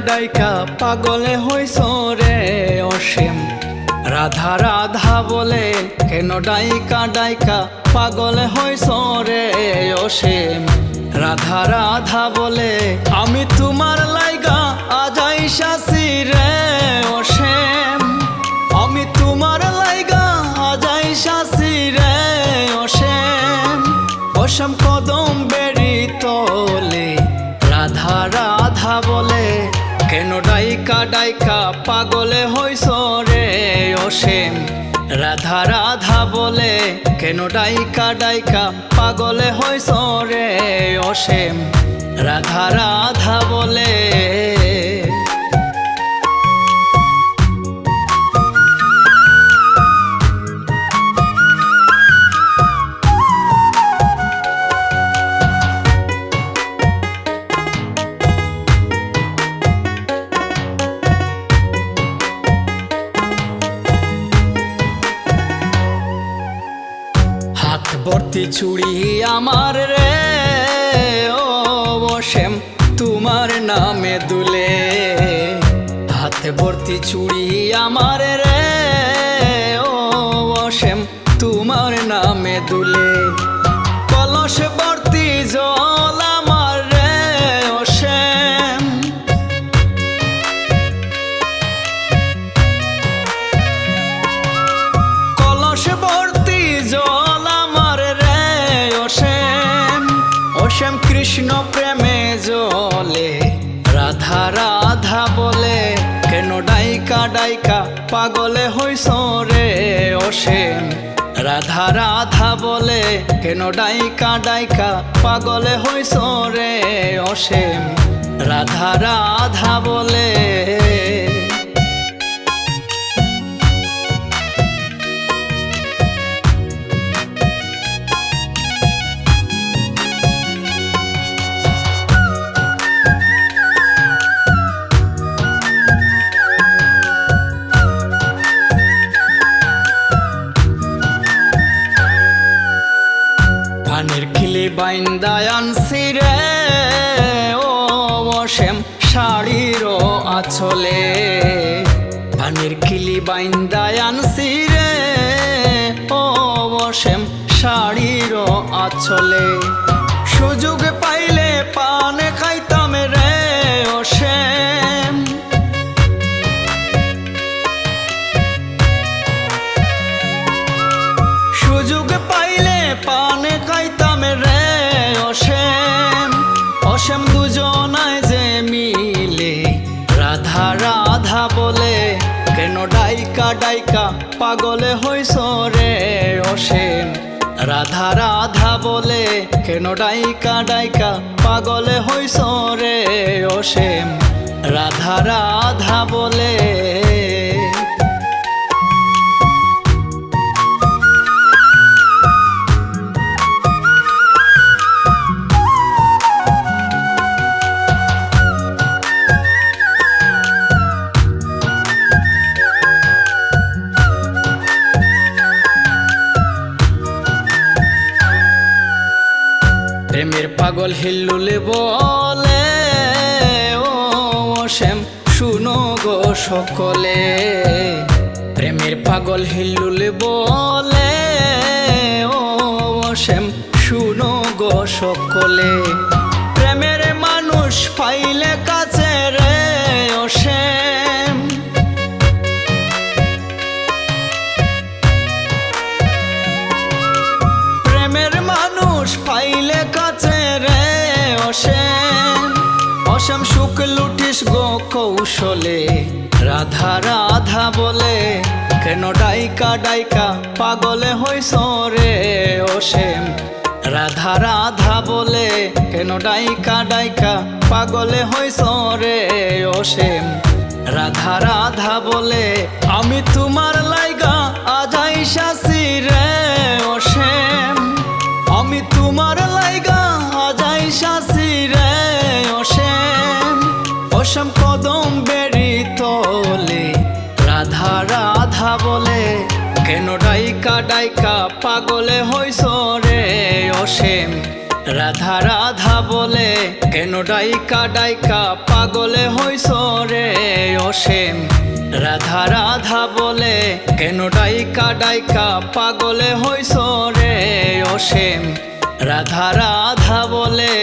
ডাইকা পাগলে হইছ রে অসীম রাধা রাধা বলে, কেন ডাইকা ডাইকা পাগলে হইছ রে অসীম রাধা রাধা বলে। আমি তোমার লাইগা আজাইসাছি রে অসীম, আমি তোমার লাইগা আজাইসাছি রে অসীম। অসীম কদম বেরি তলে রাধা রাধা বলে, কেন ডাইকা ডাইকা পাগলে হইছ রে অসীম রাধা রাধা বলে, কেন ডাইকা ডাইকা পাগলে হইছ রে অসীম রাধা রাধা বলে। ভর্তি চুড়ি আমার রে ও অসীম তোমার নামে দুলে, হাতে ভর্তি চুড়ি আমার রে ও অসীম তোমার নামে দুলে। কলস ভর্তি জল আমার রে অসীম, কলস ভর্তি জল অসীম কৃষ্ণ প্রেমে জ্বলে রাধা রাধা বলে, কেন ডাইকা ডাইকা পাগলে হইছ রে অসীম রাধা রাধা বলে, কেন ডাইকা ডাইকা পাগলে হইছ রে অসীম রাধা রাধা বলে। পানির খিলি বাইন্দায় আনছি রে ও অসীম শাড়ির আঁচলে, পানির খিলি বাইন্দায় আনছি রে ও অসীম শাড়ির আঁচলে। সুযোগ পাইলে পানে খাইতাম রে অসীম, সুযোগ পাইলে পানে খাইতাম রে অসীম। অসীম দুজনায় যে মিলে রাধা রাধা বলে, কেন ডাইকা ডাইকা পাগলে হইছ রে অসীম রাধা রাধা বলে, কেন ডাইকা ডাইকা পাগলে হইছ রে অসীম রাধা রাধা বলে। প্রেমের পাগল হিল্লুলে বলে ও অসীম শুনো গো সকলে, প্রেমের পাগল হিল্লুলে বলে ও অসীম শুনো গো সকলে। প্রেমের মানুষ পাইলে কাছে রে অসীম, প্রেমের মানুষ পাইলে কাছে রে অসীম। অসীম সুখ লুটিস গো কৌশলে রাধা রাধা বলে, কেন ডাইকা ডাইকা পাগলে হইছ রে অসীম রাধা রাধা বলে কেন ডাইকা ডাইকা পাগলে হইছ রে অসীম। রাধা রাধা বলে আমি তোমার লাইগা আজ আইসাছি রে অসীম। আমি তোমার লাইগা আজ আইসাছি রে অসীম। অসীম কদম বেরি তলে রাধা রাধা বলে কেন ডাইকা ডাইকা পাগলে হইছ রে অসীম। রাধা রাধা বলে কেন ডাইকা ডাইকা পাগলে হইছ রে অসীম। রাধা রাধা বলে কেন ডাইকা ডাইকা পাগলে হইছ রে অসীম। রাধা রাধা বলে